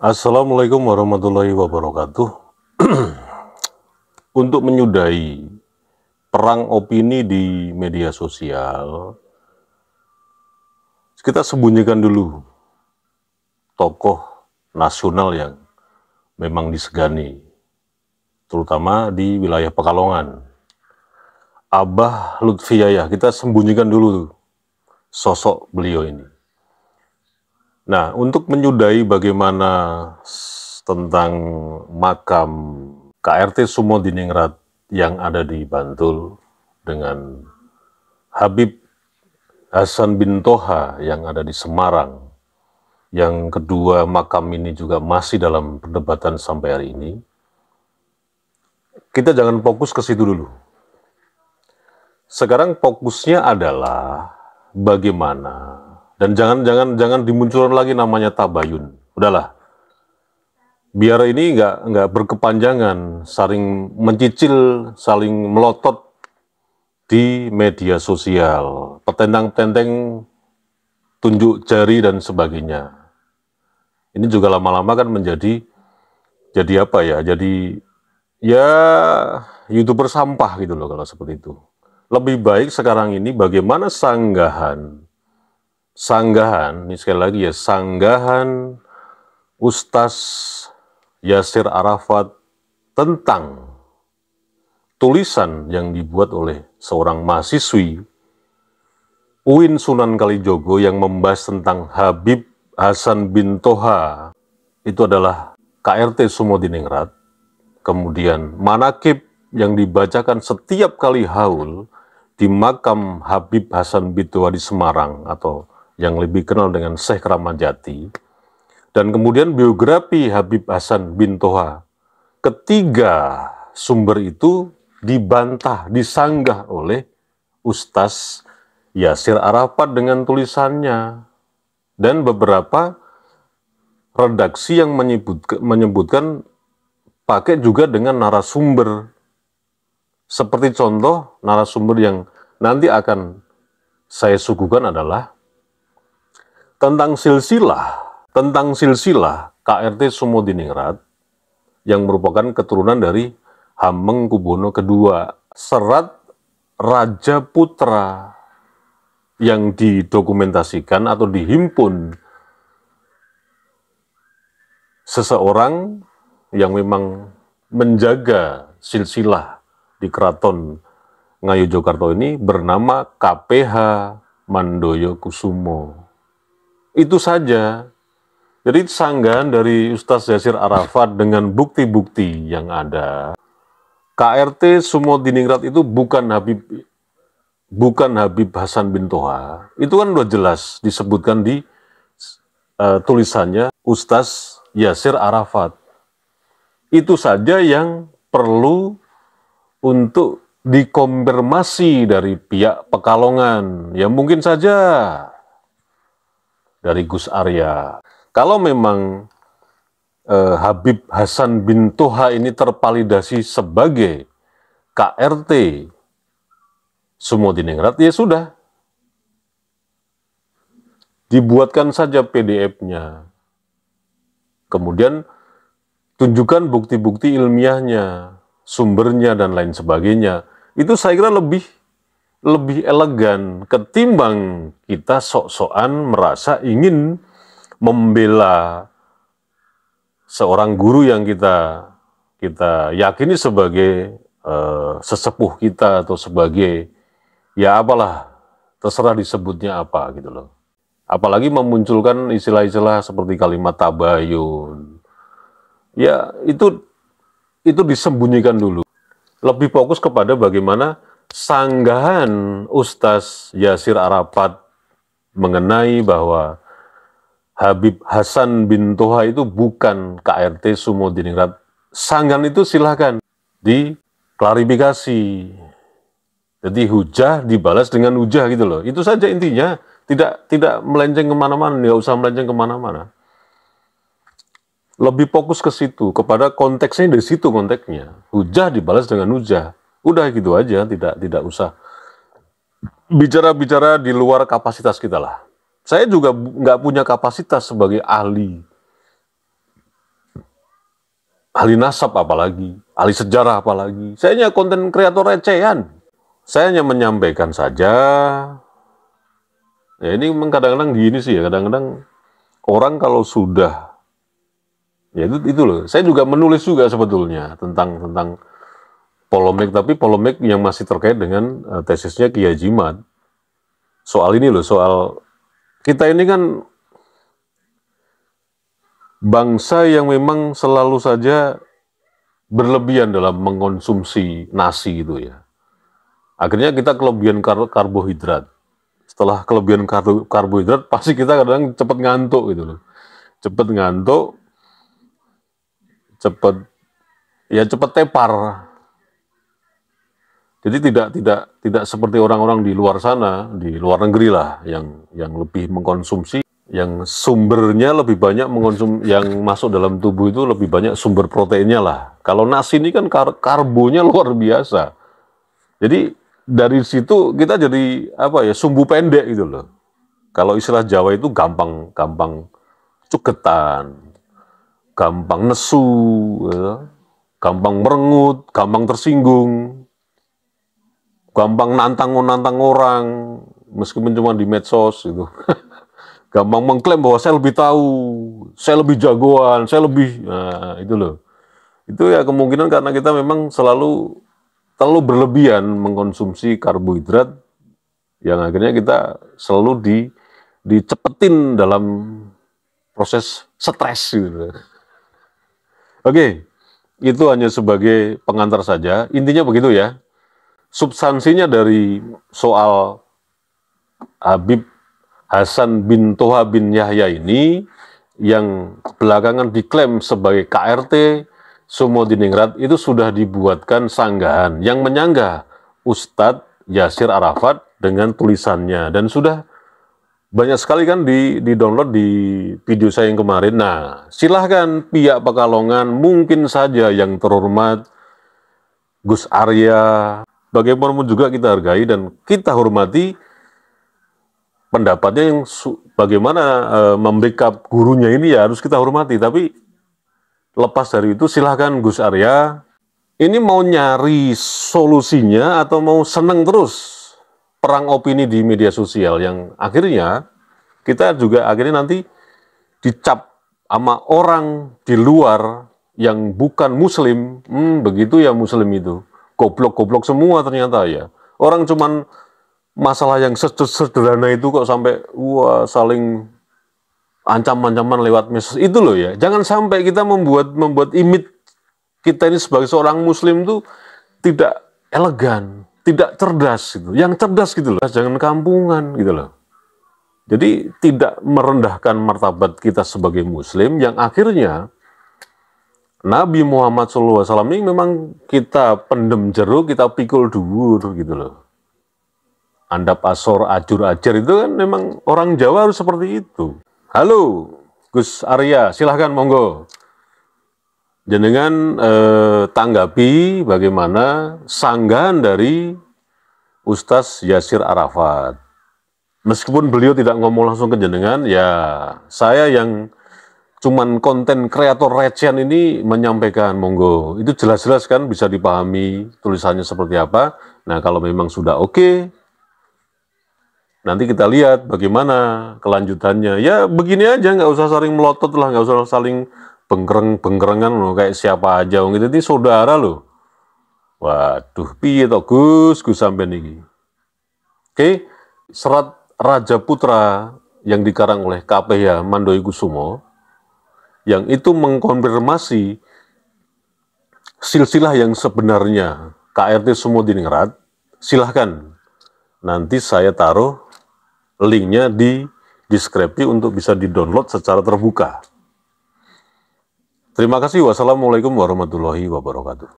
Assalamualaikum warahmatullahi wabarakatuh. Untuk menyudahi perang opini di media sosial, kita sembunyikan dulu tokoh nasional yang memang disegani, terutama di wilayah Pekalongan. Abah Lutfiyayah, kita sembunyikan dulu sosok beliau ini. Nah, untuk menyudahi bagaimana tentang makam KRT Sumodiningrat yang ada di Bantul dengan Habib Hasan bin Toha yang ada di Semarang, yang kedua makam ini juga masih dalam perdebatan sampai hari ini, kita jangan fokus ke situ dulu. Sekarang fokusnya adalah bagaimana, dan jangan dimunculkan lagi namanya tabayun. Udahlah, biar ini nggak berkepanjangan, saling mencicil, saling melotot di media sosial, petentang-petenteng, tunjuk jari dan sebagainya. Ini juga lama-lama kan menjadi apa ya? Jadi ya YouTuber sampah gitu loh kalau seperti itu. Lebih baik sekarang ini bagaimana sanggahan, ini sekali lagi ya, sanggahan Ustaz Yasir Arafat tentang tulisan yang dibuat oleh seorang mahasiswi UIN Sunan Kalijogo yang membahas tentang Habib Hasan bin Toha, itu adalah KRT Sumodiningrat, kemudian manakib yang dibacakan setiap kali haul di makam Habib Hasan bin Toha di Semarang, atau yang lebih kenal dengan Syekh Kramat Jati, dan kemudian biografi Habib Hasan bin Toha. Ketiga sumber itu dibantah, disanggah oleh Ustaz Yasir Arafat dengan tulisannya, dan beberapa redaksi yang menyebutkan pakai juga dengan narasumber. Seperti contoh narasumber yang nanti akan saya suguhkan adalah tentang silsilah KRT Sumodiningrat yang merupakan keturunan dari Hamengkubuwono II, serat Raja Putra yang didokumentasikan atau dihimpun seseorang yang memang menjaga silsilah di Keraton Ngayogyakarta ini bernama KPH Mandoyo Kusumo. Itu saja. Jadi sanggahan dari Ustaz Yasir Arafat dengan bukti-bukti yang ada, KRT Sumodiningrat itu bukan Habib Hasan bin Toha. Itu kan udah jelas disebutkan di tulisannya Ustaz Yasir Arafat. Itu saja yang perlu untuk dikonfirmasi dari pihak Pekalongan. Ya mungkin saja dari Gus Arya. Kalau memang Habib Hasan bin Toha ini tervalidasi sebagai KRT Sumodiningrat, ya sudah. Dibuatkan saja PDF-nya. Kemudian tunjukkan bukti-bukti ilmiahnya, sumbernya, dan lain sebagainya. Itu saya kira lebih elegan ketimbang kita sok-sokan merasa ingin membela seorang guru yang kita yakini sebagai sesepuh kita, atau sebagai ya apalah, terserah disebutnya apa gitu loh. Apalagi memunculkan istilah-istilah seperti kalimat tabayun. Ya itu disembunyikan dulu. Lebih fokus kepada bagaimana sanggahan Ustaz Yasir Arafat mengenai bahwa Habib Hasan bin Toha itu bukan KRT Sumodiningrat. Sanggahan itu silahkan diklarifikasi. Jadi hujah dibalas dengan hujah gitu loh. Itu saja intinya. Tidak melenceng kemana-mana, nggak usah melenceng kemana-mana. Lebih fokus ke situ, kepada konteksnya, dari situ konteksnya. Hujah dibalas dengan hujah. Udah gitu aja, tidak usah bicara-bicara di luar kapasitas kita lah. Saya juga nggak punya kapasitas sebagai ahli ahli nasab apalagi, ahli sejarah apalagi. Saya hanya konten kreator recehan. Saya hanya menyampaikan saja. Ya ini memang kadang-kadang gini sih ya, kadang-kadang orang kalau sudah, ya itu loh. Saya juga menulis juga sebetulnya tentang polemik, tapi polemik yang masih terkait dengan tesisnya Kiai Haji Imad. Soal ini loh, soal kita ini kan bangsa yang memang selalu saja berlebihan dalam mengkonsumsi nasi gitu ya. Akhirnya kita kelebihan karbohidrat. Setelah kelebihan karbohidrat, pasti kita kadang cepat ngantuk gitu loh. Cepat ngantuk, cepat tepar. Jadi tidak seperti orang-orang di luar sana, di luar negeri lah, yang lebih mengkonsumsi, yang sumbernya lebih banyak yang masuk dalam tubuh itu lebih banyak sumber proteinnya lah. Kalau nasi ini kan karbonya luar biasa. Jadi dari situ kita jadi apa ya, sumbu pendek gitu loh. Kalau istilah Jawa itu gampang cugetan, gampang nesu, ya, gampang merengut, gampang tersinggung, gampang nantang orang, meskipun cuma di medsos gitu. Gampang mengklaim bahwa saya lebih tahu, saya lebih jagoan, saya lebih, nah itu loh. Itu ya kemungkinan karena kita memang terlalu berlebihan mengkonsumsi karbohidrat, yang akhirnya kita selalu dicepetin dalam proses stres gitu. Oke, itu hanya sebagai pengantar saja. Intinya begitu ya. Substansinya dari soal Habib Hasan bin Toha bin Yahya ini yang belakangan diklaim sebagai KRT Sumodiningrat itu sudah dibuatkan sanggahan yang menyanggah Ustadz Yasir Arafat dengan tulisannya, dan sudah banyak sekali kan di-download di video saya yang kemarin. Nah, silahkan pihak Pekalongan, mungkin saja yang terhormat Gus Arya, bagaimanapun juga kita hargai dan kita hormati pendapatnya yang bagaimana membackup gurunya ini, ya harus kita hormati. Tapi lepas dari itu silahkan Gus Arya ini mau nyari solusinya atau mau seneng terus perang opini di media sosial yang akhirnya kita juga akhirnya nanti dicap sama orang di luar yang bukan muslim. Begitu ya, muslim itu goblok-goblok semua ternyata ya. Orang cuman masalah yang sederhana itu kok sampai saling ancam-ancaman lewat medsos itu loh ya. Jangan sampai kita membuat image kita ini sebagai seorang muslim tuh tidak elegan, tidak cerdas gitu. Yang cerdas gitu loh, jangan kampungan gitu loh. Jadi tidak merendahkan martabat kita sebagai muslim yang akhirnya Nabi Muhammad SAW ini memang kita pendem jeruk, kita pikul dhuwur gitu loh. Andap asor ajur ajar itu kan memang orang Jawa harus seperti itu. Halo Gus Arya, silahkan monggo. Jenengan tanggapi bagaimana sanggahan dari Ustadz Yasir Arafat. Meskipun beliau tidak ngomong langsung ke jenengan, ya saya yang cuman konten kreator recehan ini menyampaikan, monggo. Itu jelas-jelas kan bisa dipahami tulisannya seperti apa. Nah kalau memang sudah oke, nanti kita lihat bagaimana kelanjutannya. Ya begini aja, nggak usah saling melotot lah, nggak usah saling bengkerengan loh, kayak siapa aja. Gitu, ini saudara loh. Waduh, piye toh Gus sampean iki. Oke, serat Raja Putra yang dikarang oleh KPH Mandoi Kusumo, yang itu mengkonfirmasi silsilah yang sebenarnya KRT Sumodiningrat. Silahkan, nanti saya taruh linknya di deskripsi untuk bisa di-download secara terbuka. Terima kasih. Wassalamualaikum warahmatullahi wabarakatuh.